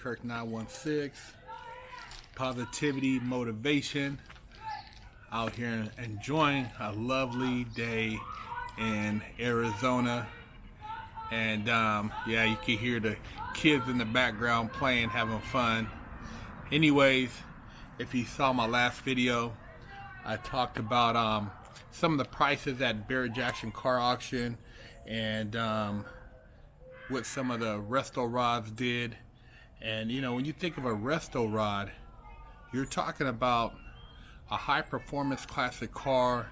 Herc916. Positivity, motivation. Out here enjoying a lovely day in Arizona. And yeah, you can hear the kids in the background playing, having fun. Anyways, if you saw my last video, I talked about some of the prices at Barrett-Jackson car auction and what some of the Resto rods did. And you know, when you think of a Resto rod, you're talking about a high performance classic car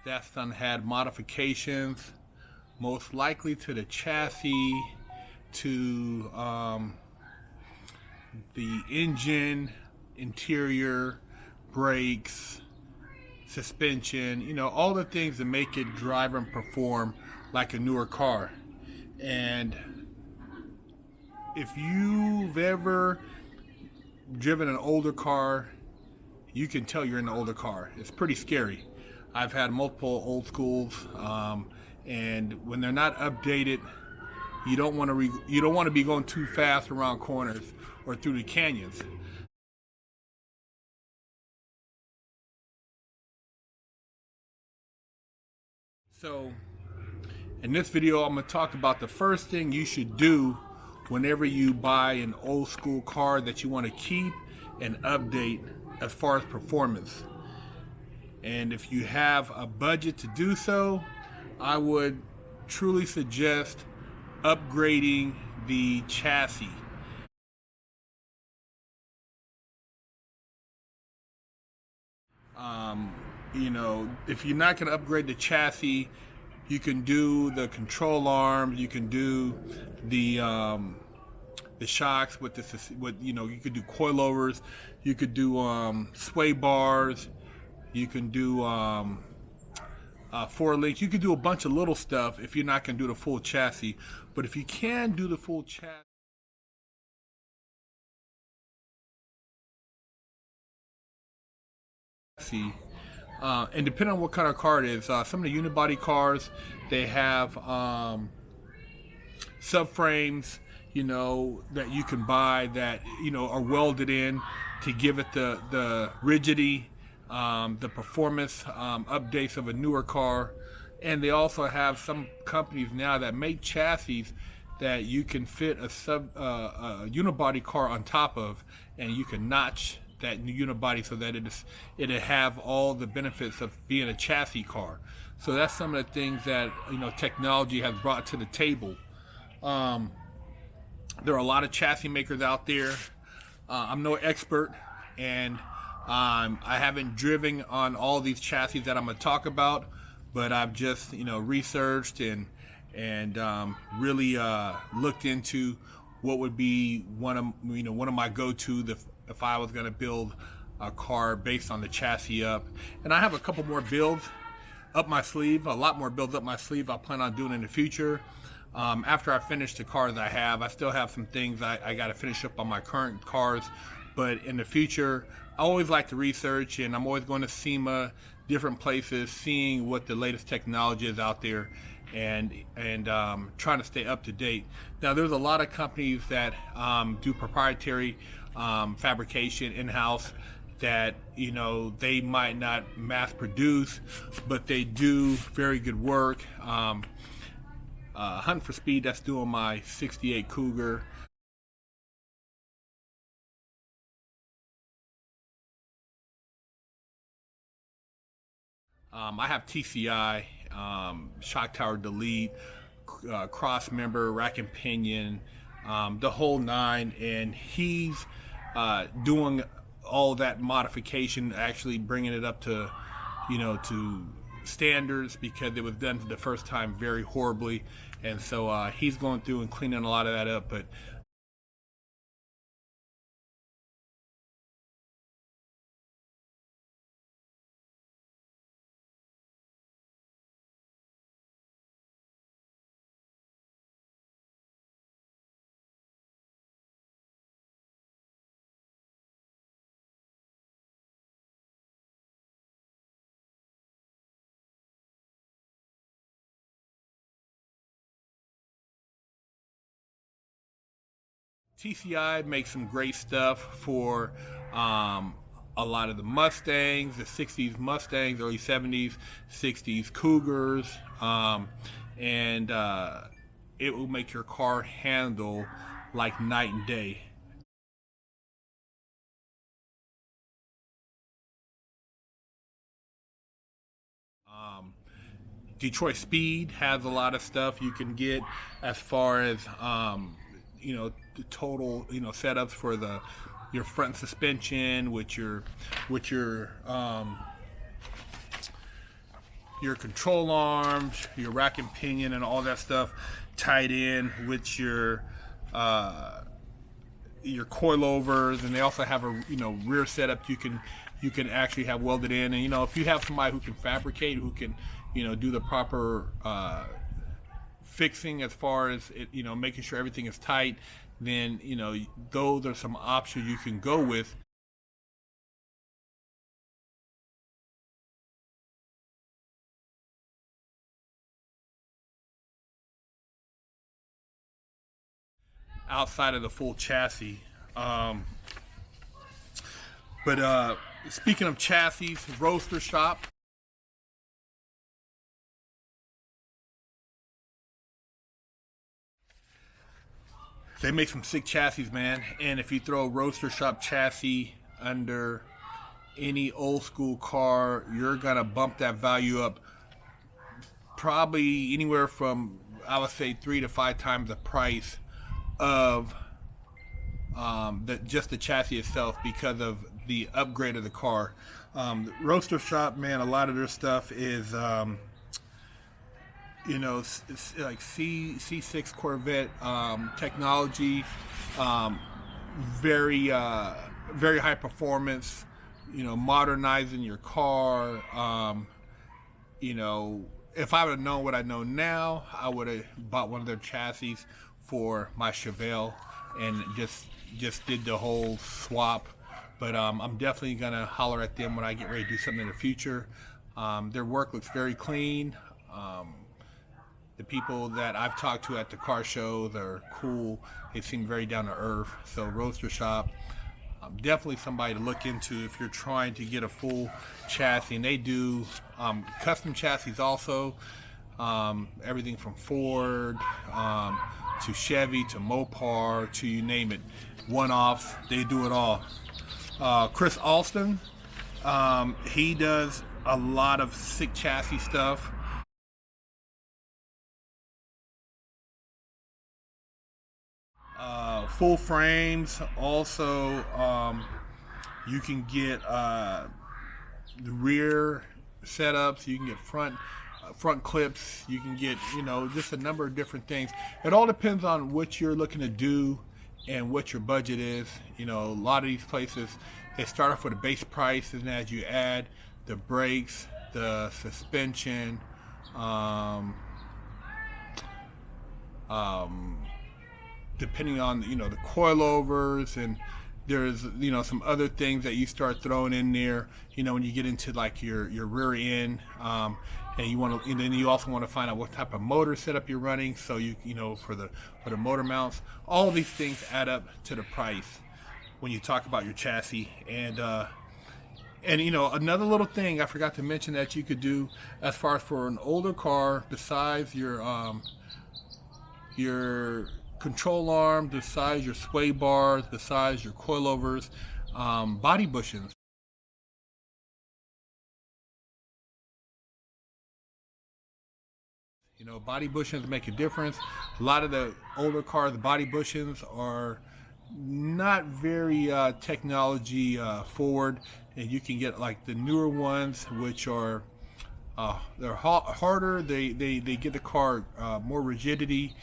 that's done had modifications, most likely to the chassis, to the engine, interior, brakes, suspension, you know, all the things that make it drive and perform like a newer car. And if you've ever driven an older car, you can tell you're in an older car. It's pretty scary. I've had multiple old schools, and when they're not updated, you don't want to be going too fast around corners or through the canyons. So in this video, I'm going to talk about the first thing you should do whenever you buy an old school car that you want to keep and update as far as performance. And if you have a budget to do so, I would truly suggest upgrading the chassis. You know, if you're not going to upgrade the chassis, you can do the control arms, you can do the shocks with you know, you could do coilovers, you could do sway bars, you can do 4 links, you could do a bunch of little stuff if you're not going to do the full chassis. But if you can do the full chassis, and depending on what kind of car it is, some of the unibody cars, they have subframes, you know, that you can buy that, you know, are welded in to give it the rigidity, the performance updates of a newer car. And they also have some companies now that make chassis that you can fit a unibody car on top of, and you can notch that unibody so that it'll have all the benefits of being a chassis car. So that's some of the things that, you know, technology has brought to the table. There are a lot of chassis makers out there. I'm no expert, and I haven't driven on all these chassis that I'm going to talk about, but I've just, you know, researched and really looked into what would be one of my go-to if I was going to build a car based on the chassis up. And I have a couple more builds up my sleeve, a lot more builds up my sleeve I plan on doing in the future. After I finish the cars I have, I still have some things I got to finish up on my current cars. But in the future, I always like to research, and I'm always going to SEMA, different places, seeing what the latest technology is out there, and trying to stay up to date. Now, there's a lot of companies that do proprietary fabrication in-house that, you know, they might not mass produce, but they do very good work. Hunt for Speed, that's doing my 68 Cougar. I have TCI, shock tower delete, cross member, rack and pinion, the whole nine, and he's doing all that modification, actually bringing it up to, you know, to standards, because it was done for the first time very horribly, and so he's going through and cleaning a lot of that up. But TCI makes some great stuff for a lot of the Mustangs, the 60s Mustangs, early 70s, 60s Cougars, and it will make your car handle like night and day. Detroit Speed has a lot of stuff you can get as far as the total setups for your front suspension with your control arms, your rack and pinion, and all that stuff tied in with your coilovers, and they also have a rear setup you can actually have welded in. And if you have somebody who can fabricate, who can do the proper fixing as far as it, making sure everything is tight, then those are some options you can go with. Outside of the full chassis. But speaking of chassis, Roadster Shop. They make some sick chassis, man. And if you throw a Roadster Shop chassis under any old school car, you're gonna bump that value up probably anywhere from, I would say, 3 to 5 times the price of just the chassis itself, because of the upgrade of the car. The Roadster Shop, man, a lot of their stuff is it's like C6 Corvette technology, very high performance, modernizing your car. If I would have known what I know now, I would have bought one of their chassis for my Chevelle and just did the whole swap. But I'm definitely gonna holler at them when I get ready to do something in the future. Their work looks very clean. The people that I've talked to at the car show, they're cool. They seem very down to earth. So Roadster Shop, definitely somebody to look into if you're trying to get a full chassis. And they do custom chassis also. Everything from Ford to Chevy to Mopar to you name it. One-offs, they do it all. Chris Alston, he does a lot of sick chassis stuff. Full frames also. You can get the rear setups, you can get front clips, you can get just a number of different things. It all depends on what you're looking to do and what your budget is. A lot of these places, they start off with a base price, and as you add the brakes, the suspension, depending on the coilovers, and there's some other things that you start throwing in there when you get into like your rear end, and you want to, and then you also want to find out what type of motor setup you're running, so for the motor mounts. All of these things add up to the price when you talk about your chassis. And another little thing I forgot to mention that you could do as far as for an older car, besides your control arm, besides your sway bars, besides your coilovers, body bushings. Body bushings make a difference. A lot of the older cars, the body bushings are not very technology forward, and you can get like the newer ones, which are they're harder. They give the car more rigidity,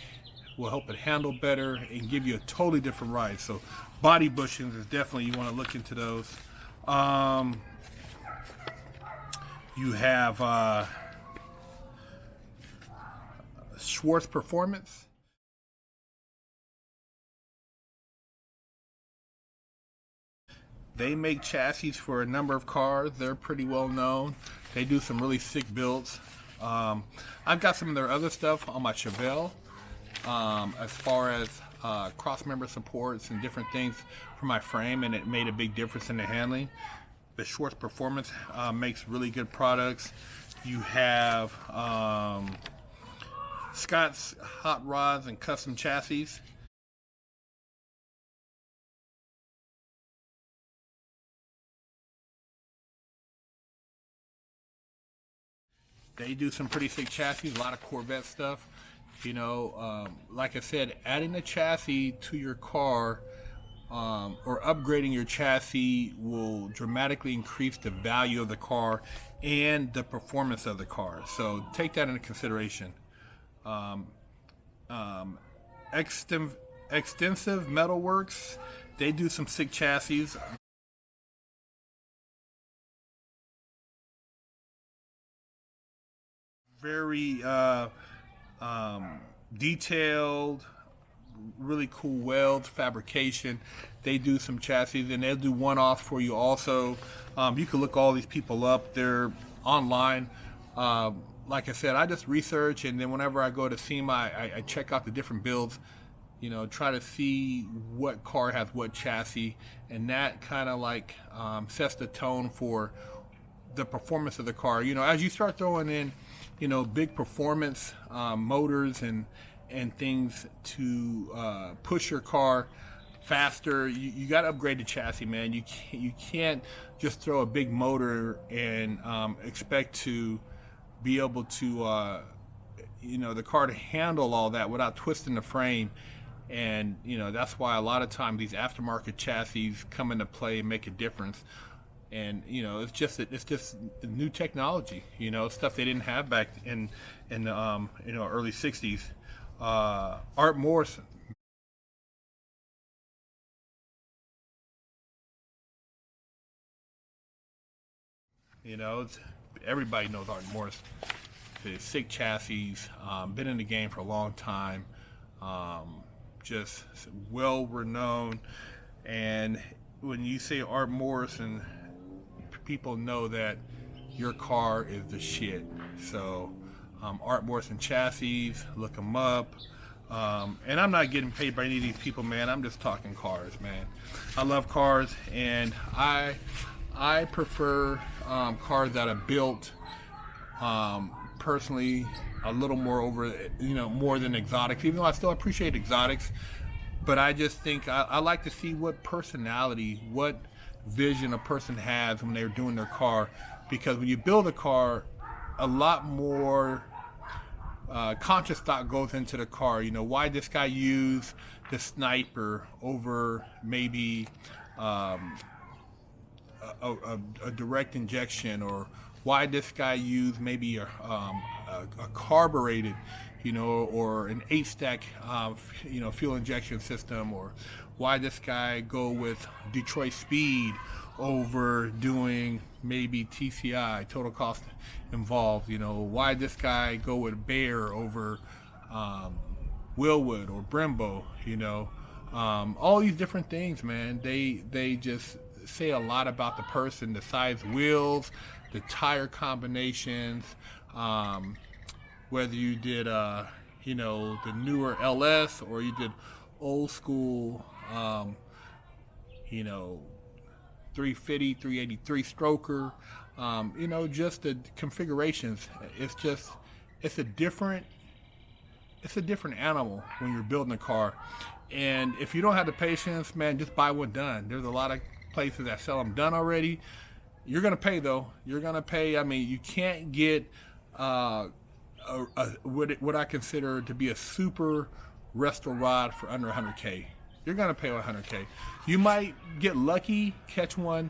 will help it handle better and give you a totally different ride. So body bushings is definitely, you want to look into those. You have Schwartz Performance. They make chassis for a number of cars. They're pretty well known. They do some really sick builds. I've got some of their other stuff on my Chevelle, as far as cross member supports and different things for my frame, and it made a big difference in the handling. The Schwartz Performance makes really good products. You have Scott's Hot Rods and Custom Chassis. They do some pretty sick chassis, a lot of Corvette stuff. You know, like I said, adding a chassis to your car or upgrading your chassis will dramatically increase the value of the car and the performance of the car. So take that into consideration. Extensive Metalworks, they do some sick chassis. Very detailed, really cool welds, fabrication. They do some chassis, and they'll do one-offs for you also. You can look all these people up. They're online. Like I said, I just research, and then whenever I go to SEMA, I check out the different builds, you know, try to see what car has what chassis, and that kind of like sets the tone for the performance of the car. You know, as you start throwing in, you know, big performance motors and things to push your car faster, you got to upgrade the chassis, man. You can't just throw a big motor and expect to be able to you know, the car to handle all that without twisting the frame. And you know, that's why a lot of times these aftermarket chassis come into play and make a difference. And you know, it's just new technology. You know, stuff they didn't have back in you know, early '60s. Art Morrison. You know, everybody knows Art Morrison. The sick chassis, been in the game for a long time, just well renowned. And when you say Art Morrison, people know that your car is the shit. So Art Morrison chassis, look them up. And I'm not getting paid by any of these people, man. I'm just talking cars, man. I love cars, and I prefer cars that are built personally a little more over, you know, more than exotics, even though I still appreciate exotics. But I just think I like to see what personality, what vision a person has when they're doing their car, because when you build a car, a lot more conscious thought goes into the car. You know, why this guy use the Sniper over maybe a direct injection, or why this guy use maybe a carbureted, you know, or an 8-stack, you know, fuel injection system, or why this guy go with Detroit Speed over doing maybe TCI, total cost involved. You know, why this guy go with Bear over Willwood or Brembo. You know, all these different things, man. They just say a lot about the person, the size wheels, the tire combinations, whether you did you know, the newer LS or you did old school, you know, 350, 383 stroker, you know, just the configurations. It's a different animal when you're building a car. And if you don't have the patience, man, just buy one done. There's a lot of places that sell them done already. You're gonna pay though. You're gonna pay. I mean, you can't get what I consider to be a super Resto rod for under 100K. You're gonna pay 100K. You might get lucky, catch one.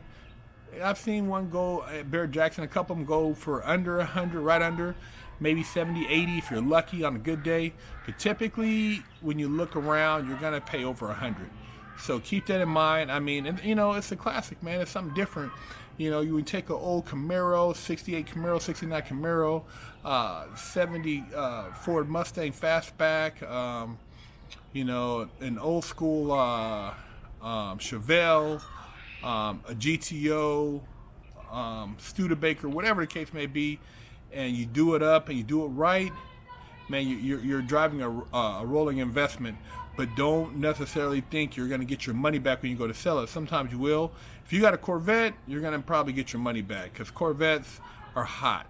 I've seen one go at Barrett-Jackson. A couple of them go for under 100, right under, maybe 70, 80 if you're lucky on a good day. But typically, when you look around, you're gonna pay over 100. So keep that in mind. I mean, and, you know, it's a classic, man. It's something different. You know, you would take an old Camaro, 68 Camaro, 69 Camaro, 70 Ford Mustang Fastback, you know, an old school Chevelle, a GTO, Studebaker, whatever the case may be, and you do it up and you do it right, man, you're driving a rolling investment, but don't necessarily think you're going to get your money back when you go to sell it. Sometimes you will. If you got a Corvette, you're going to probably get your money back because Corvettes are hot.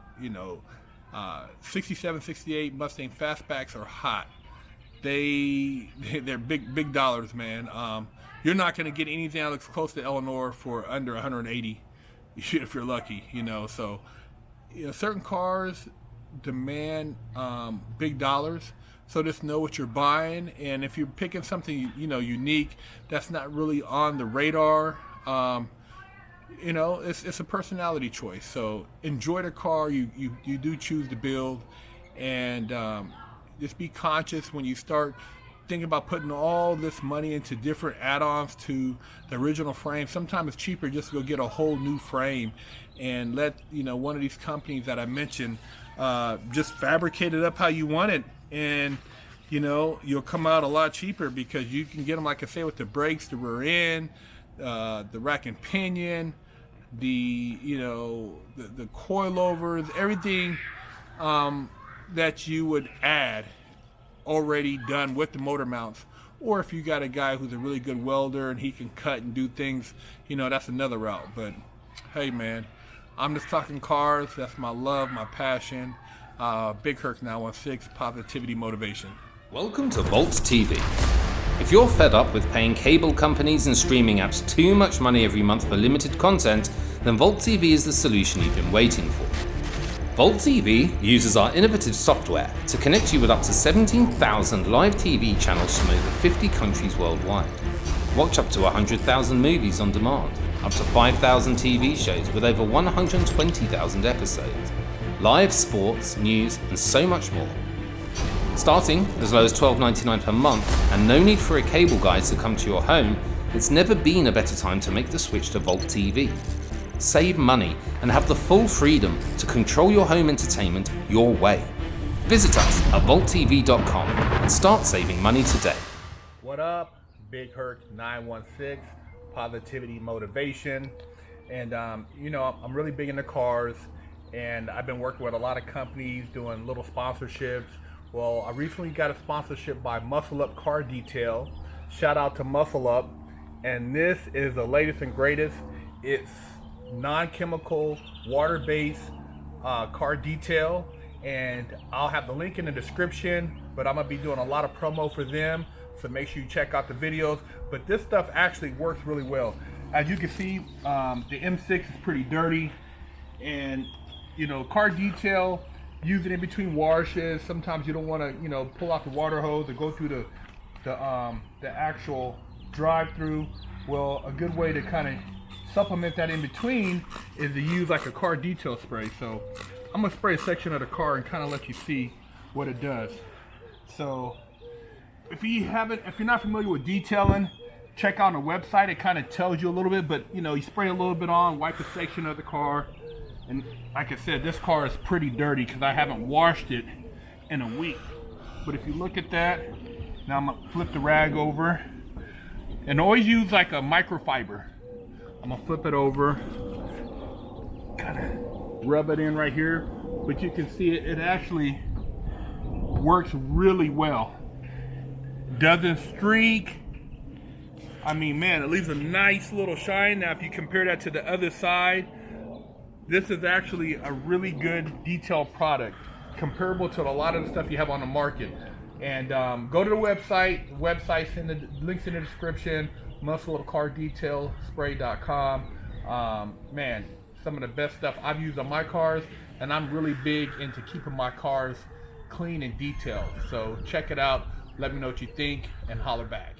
67, 68 Mustang Fastbacks are hot. They're big dollars, man. You're not going to get anything that looks close to Eleanor for under 180 if you're lucky, So, certain cars demand big dollars. So just know what you're buying, and if you're picking something unique that's not really on the radar, it's a personality choice. So enjoy the car you do choose to build, and just be conscious when you start thinking about putting all this money into different add-ons to the original frame. Sometimes it's cheaper just to go get a whole new frame and let one of these companies that I mentioned just fabricate it up how you want it, and you'll come out a lot cheaper because you can get them, like I say, with the brakes, the rear end, the rack and pinion, the coilovers, everything that you would add already done with the motor mounts. Or if you got a guy who's a really good welder and he can cut and do things, that's another route. But hey, man, I'm just talking cars. That's my love, my passion. Big Herc916, positivity, motivation. Welcome to Vault TV. If you're fed up with paying cable companies and streaming apps too much money every month for limited content, then Vault TV is the solution you've been waiting for. Vault TV uses our innovative software to connect you with up to 17,000 live TV channels from over 50 countries worldwide. Watch up to 100,000 movies on demand, up to 5,000 TV shows with over 120,000 episodes, live sports, news, and so much more. Starting as low as $12.99 per month and no need for a cable guy to come to your home, it's never been a better time to make the switch to Vault TV. Save money and have the full freedom to control your home entertainment your way. Visit us at vaulttv.com and start saving money today. What up? Big Herc916, positivity, motivation. And I'm really big into cars, and I've been working with a lot of companies doing little sponsorships. Well, I recently got a sponsorship by Muscle Up Car Detail. Shout out to Muscle Up. And this is the latest and greatest. It's non-chemical, water-based car detail. And I'll have the link in the description, but I'm gonna be doing a lot of promo for them. So make sure you check out the videos. But this stuff actually works really well. As you can see, the M6 is pretty dirty. And car detail, use it in between washes. Sometimes you don't want to, pull out the water hose or go through the actual drive-through. Well, a good way to kind of supplement that in between is to use like a car detail spray. So I'm gonna spray a section of the car and kind of let you see what it does. So if you're not familiar with detailing, check out the website. It kind of tells you a little bit, but you spray a little bit on, wipe a section of the car. And like I said, this car is pretty dirty because I haven't washed it in a week. But if you look at that, now I'm gonna flip the rag over. And always use like a microfiber. I'm gonna flip it over, kind of rub it in right here. But you can see it actually works really well. Doesn't streak. I mean, man, it leaves a nice little shine. Now, if you compare that to the other side, this is actually a really good detail product, comparable to a lot of the stuff you have on the market. And go to the website. The website's in the links in the description. musclecarDetailSpray.com. Man, some of the best stuff I've used on my cars, and I'm really big into keeping my cars clean and detailed. So check it out. Let me know what you think, and holler back.